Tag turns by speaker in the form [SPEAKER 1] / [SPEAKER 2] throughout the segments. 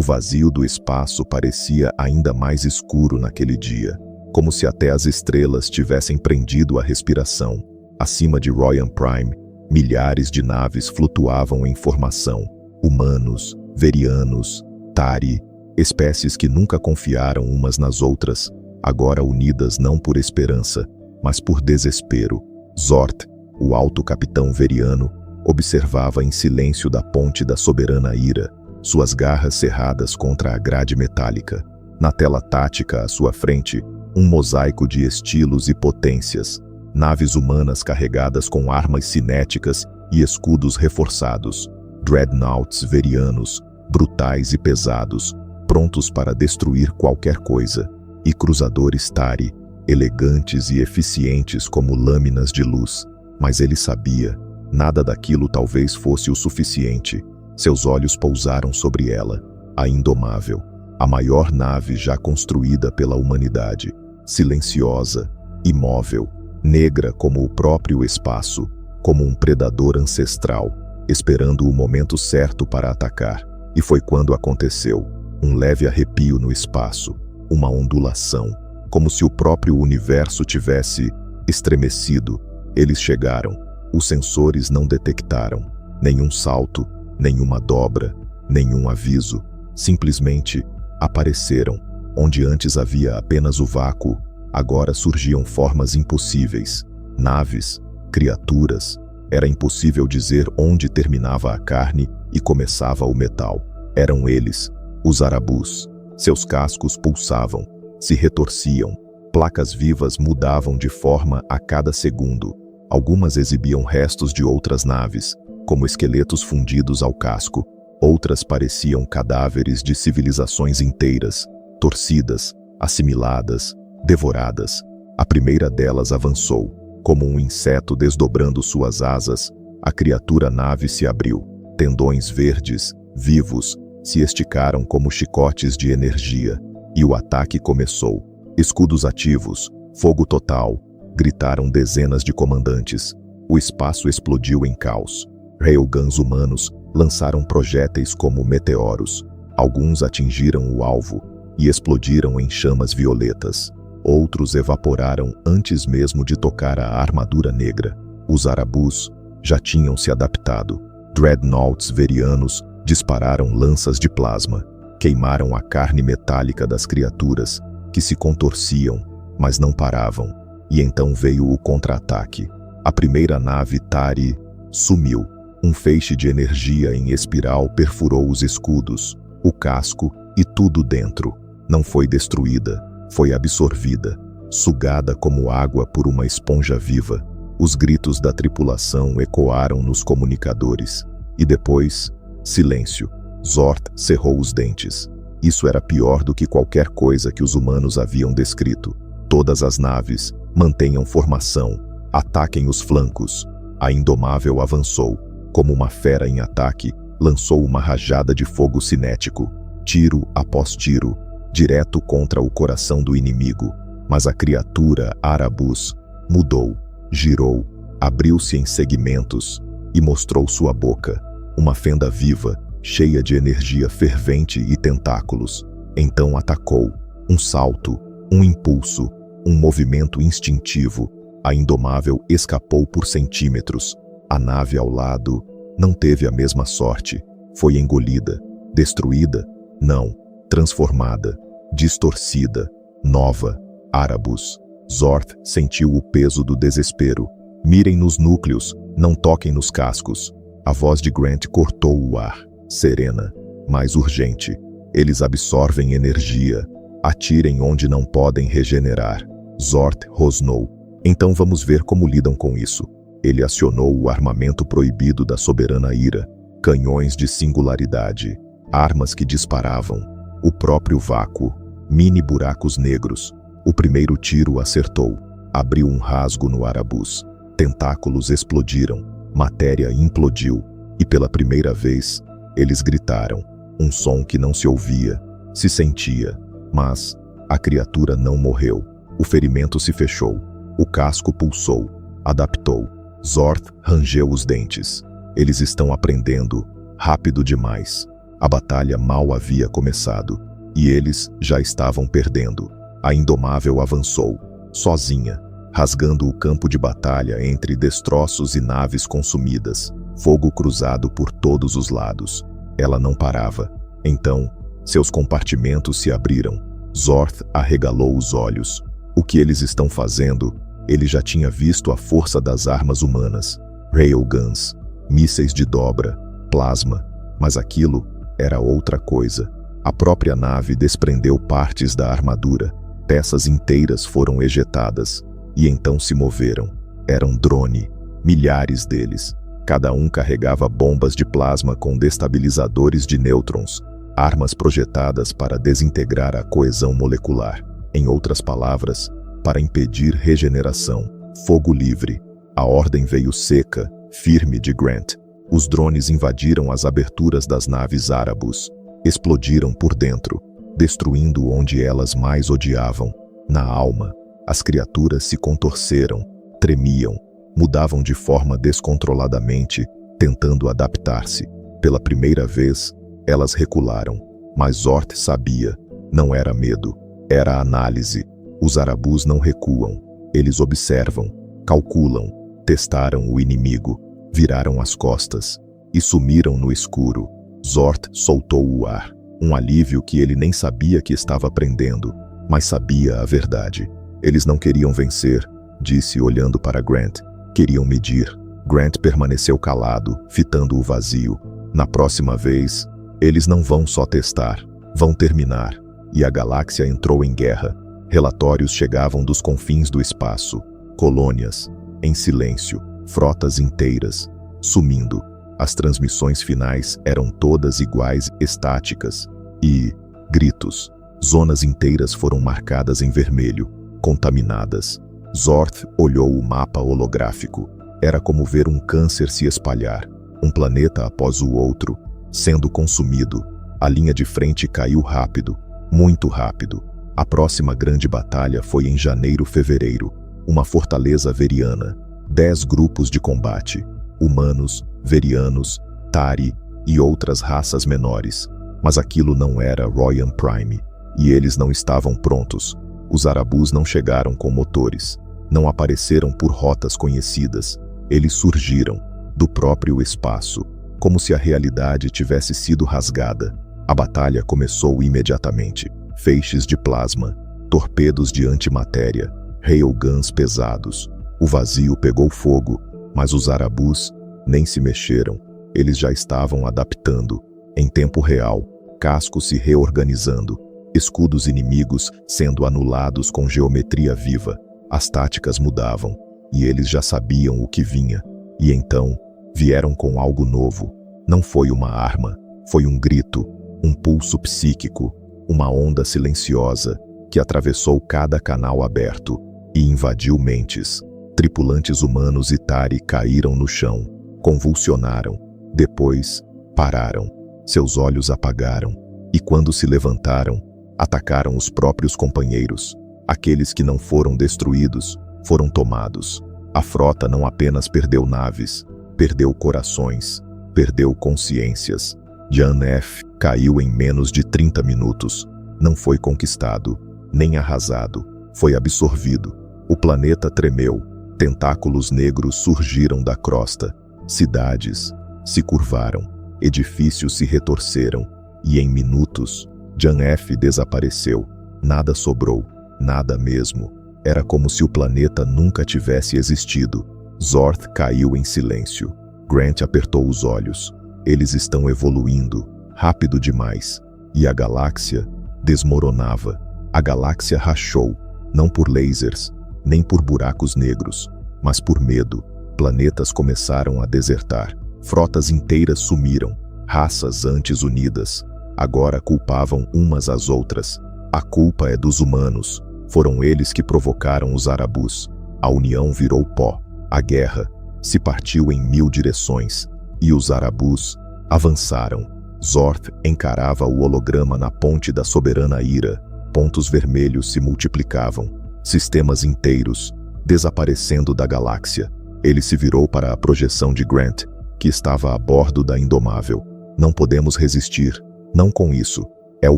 [SPEAKER 1] vazio do espaço parecia ainda mais escuro naquele dia, como se até as estrelas tivessem prendido a respiração. Acima de Royan Prime, milhares de naves flutuavam em formação. Humanos, Verianos, Tari, espécies que nunca confiaram umas nas outras, agora unidas não por esperança, mas por desespero. Zort, o alto capitão Veriano, observava em silêncio da ponte da soberana ira, suas garras cerradas contra a grade metálica. Na tela tática à sua frente, um mosaico de estilos e potências, naves humanas carregadas com armas cinéticas e escudos reforçados, dreadnoughts verianos, brutais e pesados, prontos para destruir qualquer coisa, e cruzadores Tari, elegantes e eficientes como lâminas de luz. Mas ele sabia, nada daquilo talvez fosse o suficiente. Seus olhos pousaram sobre ela, a Indomável, a maior nave já construída pela humanidade, silenciosa, imóvel, negra como o próprio espaço, como um predador ancestral, esperando o momento certo para atacar. E foi quando aconteceu, um leve arrepio no espaço, uma ondulação, como se o próprio universo tivesse estremecido. Eles chegaram. Os sensores não detectaram nenhum salto, nenhuma dobra, nenhum aviso. Simplesmente apareceram. Onde antes havia apenas o vácuo, agora surgiam formas impossíveis. Naves, criaturas. Era impossível dizer onde terminava a carne e começava o metal. Eram eles, os Arabus. Seus cascos pulsavam, se retorciam. Placas vivas mudavam de forma a cada segundo. Algumas exibiam restos de outras naves, como esqueletos fundidos ao casco. Outras pareciam cadáveres de civilizações inteiras, torcidas, assimiladas, devoradas. A primeira delas avançou. Como um inseto desdobrando suas asas, a criatura nave se abriu. Tendões verdes, vivos, se esticaram como chicotes de energia. E o ataque começou. Escudos ativos, fogo total, gritaram dezenas de comandantes. O espaço explodiu em caos. Railguns humanos lançaram projéteis como meteoros. Alguns atingiram o alvo e explodiram em chamas violetas. Outros evaporaram antes mesmo de tocar a armadura negra. Os Arabus já tinham se adaptado. Dreadnoughts verianos dispararam lanças de plasma. Queimaram a carne metálica das criaturas, que se contorciam, mas não paravam. E então veio o contra-ataque. A primeira nave Tari sumiu. Um feixe de energia em espiral perfurou os escudos, o casco e tudo dentro. Não foi destruída, foi absorvida, sugada como água por uma esponja viva. Os gritos da tripulação ecoaram nos comunicadores. E depois, silêncio. Zort cerrou os dentes. Isso era pior do que qualquer coisa que os humanos haviam descrito. Todas as naves, mantenham formação, ataquem os flancos. A Indomável avançou. Como uma fera em ataque, lançou uma rajada de fogo cinético, tiro após tiro, direto contra o coração do inimigo. Mas a criatura Arabus mudou, girou, abriu-se em segmentos e mostrou sua boca, uma fenda viva, cheia de energia fervente e tentáculos. Então atacou. Um salto, um impulso, um movimento instintivo. A Indomável escapou por centímetros. A nave ao lado não teve a mesma sorte. Foi engolida. Destruída? Não. Transformada. Distorcida. Nova. Arabus. Zort sentiu o peso do desespero. Mirem nos núcleos, não toquem nos cascos. A voz de Grant cortou o ar. Serena, mais urgente. Eles absorvem energia. Atirem onde não podem regenerar. Zort rosnou. Então vamos ver como lidam com isso. Ele acionou o armamento proibido da soberana ira. Canhões de singularidade. Armas que disparavam. O próprio vácuo. Mini buracos negros. O primeiro tiro acertou. Abriu um rasgo no Arabus. Tentáculos explodiram. Matéria implodiu. E pela primeira vez, eles gritaram. Um som que não se ouvia, se sentia. Mas a criatura não morreu. O ferimento se fechou. O casco pulsou. Adaptou. Zort rangeu os dentes. Eles estão aprendendo. Rápido demais. A batalha mal havia começado, e eles já estavam perdendo. A Indomável avançou, sozinha, rasgando o campo de batalha entre destroços e naves consumidas, fogo cruzado por todos os lados. Ela não parava. Então, seus compartimentos se abriram. Zorth arregalou os olhos. O que eles estão fazendo? Ele já tinha visto a força das armas humanas. Railguns, mísseis de dobra, plasma. Mas aquilo era outra coisa. A própria nave desprendeu partes da armadura. Peças inteiras foram ejetadas. E então se moveram. Eram drone, milhares deles. Cada um carregava bombas de plasma com destabilizadores de nêutrons, armas projetadas para desintegrar a coesão molecular. Em outras palavras, para impedir regeneração. Fogo livre. A ordem veio seca, firme de Grant. Os drones invadiram as aberturas das naves árabus. Explodiram por dentro, destruindo onde elas mais odiavam, na alma. As criaturas se contorceram, tremiam, mudavam de forma descontroladamente, tentando adaptar-se. Pela primeira vez, elas recularam. Mas Zorth sabia, não era medo, era análise. Os arabus não recuam, eles observam, calculam, testaram o inimigo, viraram as costas e sumiram no escuro. Zorth soltou o ar, um alívio que ele nem sabia que estava aprendendo, mas sabia a verdade. Eles não queriam vencer, disse olhando para Grant. Queriam medir. Grant permaneceu calado, fitando o vazio. Na próxima vez, eles não vão só testar, vão terminar. E a galáxia entrou em guerra. Relatórios chegavam dos confins do espaço. Colônias, em silêncio, frotas inteiras, sumindo. As transmissões finais eram todas iguais, estáticas. E gritos. Zonas inteiras foram marcadas em vermelho, contaminadas. Zorth olhou o mapa holográfico. Era como ver um câncer se espalhar, um planeta após o outro, sendo consumido. A linha de frente caiu rápido, muito rápido. A próxima grande batalha foi em janeiro-fevereiro. Uma fortaleza veriana, 10 grupos de combate, humanos, verianos, Tari e outras raças menores. Mas aquilo não era Royan Prime, e eles não estavam prontos. Os arabus não chegaram com motores, não apareceram por rotas conhecidas. Eles surgiram do próprio espaço, como se a realidade tivesse sido rasgada. A batalha começou imediatamente. Feixes de plasma, torpedos de antimatéria, railguns pesados. O vazio pegou fogo, mas os arabus nem se mexeram. Eles já estavam adaptando. Em tempo real, cascos se reorganizando, escudos inimigos sendo anulados com geometria viva. As táticas mudavam, e eles já sabiam o que vinha. E então, vieram com algo novo. Não foi uma arma, foi um grito, um pulso psíquico, uma onda silenciosa que atravessou cada canal aberto e invadiu mentes. Tripulantes humanos e Tari caíram no chão, convulsionaram, depois pararam. Seus olhos apagaram, e quando se levantaram, atacaram os próprios companheiros. Aqueles que não foram destruídos, foram tomados. A frota não apenas perdeu naves, perdeu corações, perdeu consciências. Jan F. caiu em menos de 30 minutos. Não foi conquistado, nem arrasado, foi absorvido. O planeta tremeu, tentáculos negros surgiram da crosta. Cidades se curvaram, edifícios se retorceram, e em minutos, Jan F. desapareceu. Nada sobrou. Nada mesmo. Era como se o planeta nunca tivesse existido. Zorth caiu em silêncio. Grant apertou os olhos. Eles estão evoluindo, rápido demais. E a galáxia desmoronava. A galáxia rachou, não por lasers, nem por buracos negros, mas por medo. Planetas começaram a desertar. Frotas inteiras sumiram. Raças antes unidas, agora culpavam umas às outras. A culpa é dos humanos. Foram eles que provocaram os arabus. A união virou pó. A guerra se partiu em 1000 direções. E os arabus avançaram. Zorth encarava o holograma na ponte da soberana ira. Pontos vermelhos se multiplicavam. Sistemas inteiros desaparecendo da galáxia. Ele se virou para a projeção de Grant, que estava a bordo da Indomável. Não podemos resistir. Não com isso. É o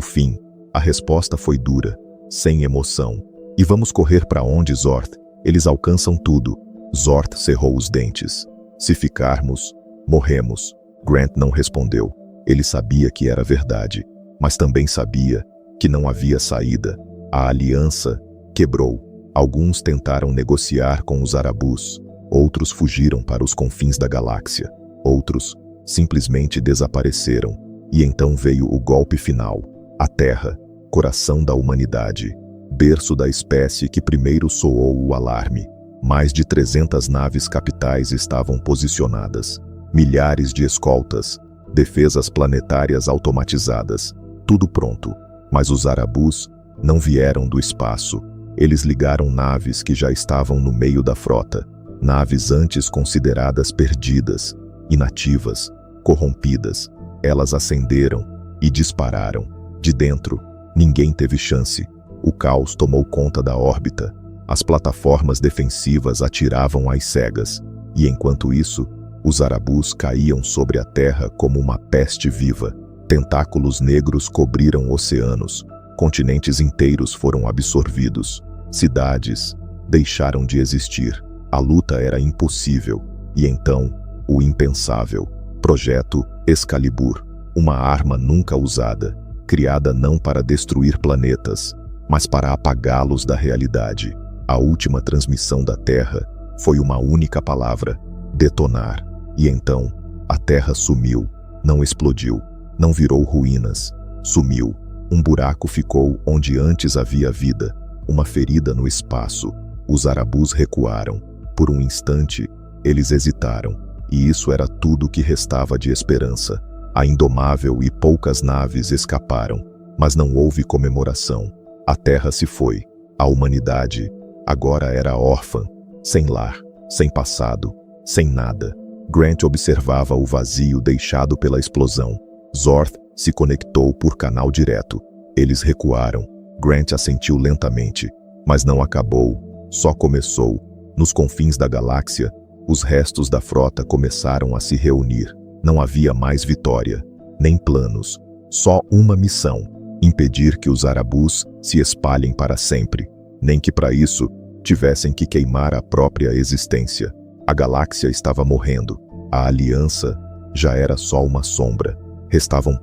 [SPEAKER 1] fim. A resposta foi dura, sem emoção. E vamos correr para onde, Zord? Eles alcançam tudo. Zord cerrou os dentes. Se ficarmos, morremos. Grant não respondeu. Ele sabia que era verdade, mas também sabia que não havia saída. A aliança quebrou. Alguns tentaram negociar com os Arabus. Outros fugiram para os confins da galáxia. Outros simplesmente desapareceram. E então veio o golpe final. A Terra, coração da humanidade. Berço da espécie que primeiro soou o alarme. Mais de 300 naves capitais estavam posicionadas. Milhares de escoltas, defesas planetárias automatizadas. Tudo pronto. Mas os Arabus não vieram do espaço. Eles ligaram naves que já estavam no meio da frota. Naves antes consideradas perdidas, inativas, corrompidas. Elas acenderam e dispararam. De dentro, ninguém teve chance. O caos tomou conta da órbita. As plataformas defensivas atiravam às cegas. E enquanto isso, os Arabus caíam sobre a Terra como uma peste viva. Tentáculos negros cobriram oceanos. Continentes inteiros foram absorvidos. Cidades deixaram de existir. A luta era impossível. E então, o impensável. Projeto Excalibur. Uma arma nunca usada. Criada não para destruir planetas, mas para apagá-los da realidade. A última transmissão da Terra foi uma única palavra: detonar. E então, a Terra sumiu. Não explodiu. Não virou ruínas. Sumiu. Um buraco ficou onde antes havia vida. Uma ferida no espaço. Os Arabus recuaram. Por um instante, eles hesitaram. E isso era tudo que restava de esperança. A Indomável e poucas naves escaparam. Mas não houve comemoração. A Terra se foi. A humanidade agora era órfã. Sem lar. Sem passado. Sem nada. Grant observava o vazio deixado pela explosão. Zord se conectou por canal direto. Eles recuaram. Grant assentiu lentamente. Mas não acabou. Só começou. Nos confins da galáxia, os restos da frota começaram a se reunir. Não havia mais vitória, nem planos. Só uma missão: impedir que os Arabus se espalhem para sempre. Nem que para isso tivessem que queimar a própria existência. A galáxia estava morrendo. A aliança já era só uma sombra. Restavam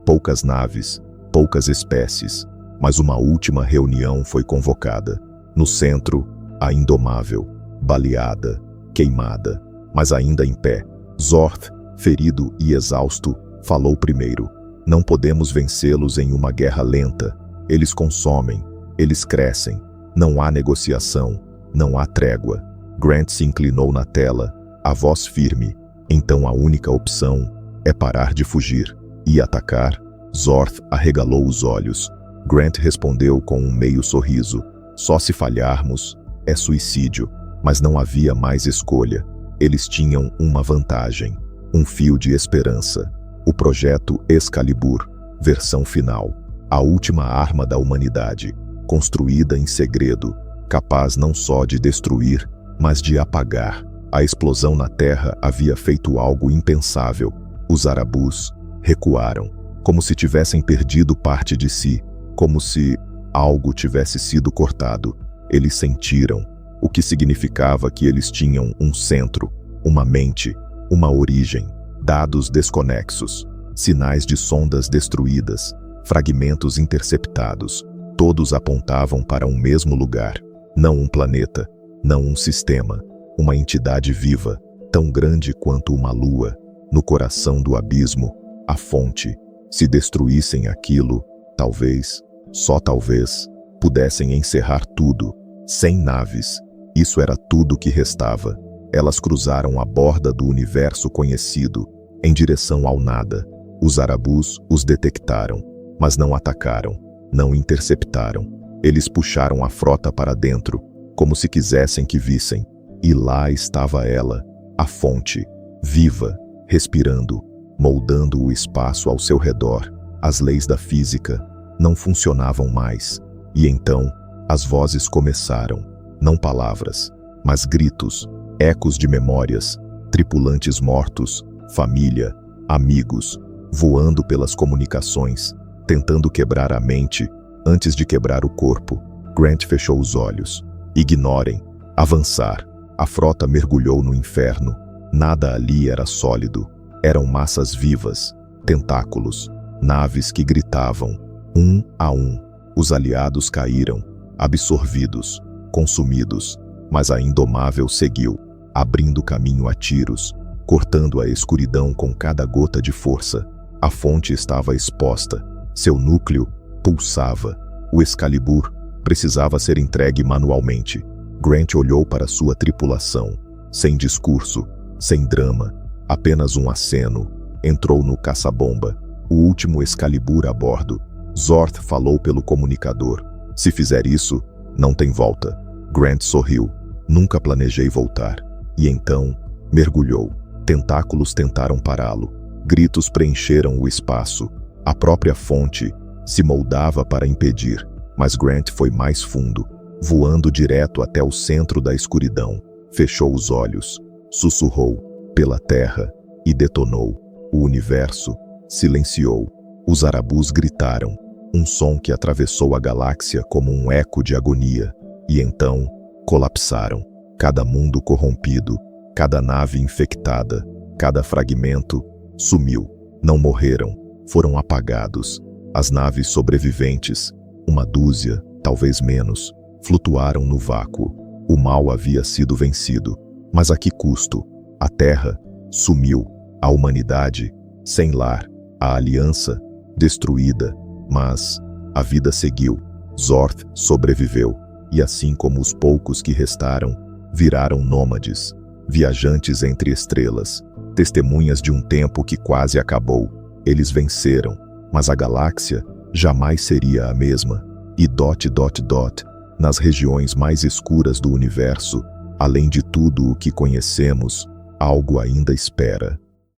[SPEAKER 1] poucas naves, poucas espécies. Mas uma última reunião foi convocada. No centro, a Indomável, baleada, queimada, mas ainda em pé. Zord, ferido e exausto, falou primeiro. Não podemos vencê-los em uma guerra lenta. Eles consomem, eles crescem. Não há negociação, não há trégua. Grant se inclinou na tela, a voz firme. Então a única opção é parar de fugir e atacar. Zord arregalou os olhos. Grant respondeu com um meio sorriso. Só se falharmos, é suicídio. Mas não havia mais escolha. Eles tinham uma vantagem, um fio de esperança. O projeto Excalibur, versão final. A última arma da humanidade, construída em segredo, capaz não só de destruir, mas de apagar. A explosão na Terra havia feito algo impensável. Os Arabus recuaram, como se tivessem perdido parte de si, como se algo tivesse sido cortado. Eles sentiram, o que significava que eles tinham um centro, uma mente, uma origem, dados desconexos, sinais de sondas destruídas, fragmentos interceptados. Todos apontavam para um mesmo lugar. Não um planeta, não um sistema, uma entidade viva, tão grande quanto uma lua, no coração do abismo, a fonte. Se destruíssem aquilo, talvez, só talvez, pudessem encerrar tudo. 100 naves. Isso era tudo que restava. Elas cruzaram a borda do universo conhecido, em direção ao nada. Os Arabus os detectaram, mas não atacaram, não interceptaram. Eles puxaram a frota para dentro, como se quisessem que vissem. E lá estava ela, a fonte, viva, respirando, moldando o espaço ao seu redor. As leis da física não funcionavam mais. E então, as vozes começaram. Não palavras, mas gritos, ecos de memórias, tripulantes mortos, família, amigos, voando pelas comunicações, tentando quebrar a mente antes de quebrar o corpo. Grant fechou os olhos. Ignorem. Avançar. A frota mergulhou no inferno. Nada ali era sólido. Eram massas vivas, tentáculos, naves que gritavam. Um a um, os aliados caíram, absorvidos, consumidos, mas a Indomável seguiu, abrindo caminho a tiros, cortando a escuridão com cada gota de força. A fonte estava exposta, seu núcleo pulsava. O Excalibur precisava ser entregue manualmente. Grant olhou para sua tripulação, sem discurso, sem drama, apenas um aceno. Entrou no caça-bomba, o último Excalibur a bordo. Zorth falou pelo comunicador. Se fizer isso, não tem volta. Grant sorriu. Nunca planejei voltar. E então, mergulhou. Tentáculos tentaram pará-lo. Gritos preencheram o espaço. A própria fonte se moldava para impedir, mas Grant foi mais fundo, voando direto até o centro da escuridão. Fechou os olhos, sussurrou pela terra e detonou. O universo silenciou. Os arabus gritaram, um som que atravessou a galáxia como um eco de agonia. E então, colapsaram. Cada mundo corrompido, cada nave infectada, cada fragmento sumiu. Não morreram, foram apagados. As naves sobreviventes, uma dúzia, talvez menos, flutuaram no vácuo. O mal havia sido vencido. Mas a que custo? A Terra sumiu. A humanidade, sem lar. A aliança, destruída. Mas a vida seguiu. Zorth sobreviveu. E assim como os poucos que restaram, viraram nômades, viajantes entre estrelas, testemunhas de um tempo que quase acabou. Eles venceram, mas a galáxia jamais seria a mesma. E ... nas regiões mais escuras do universo, além de tudo o que conhecemos, algo ainda espera.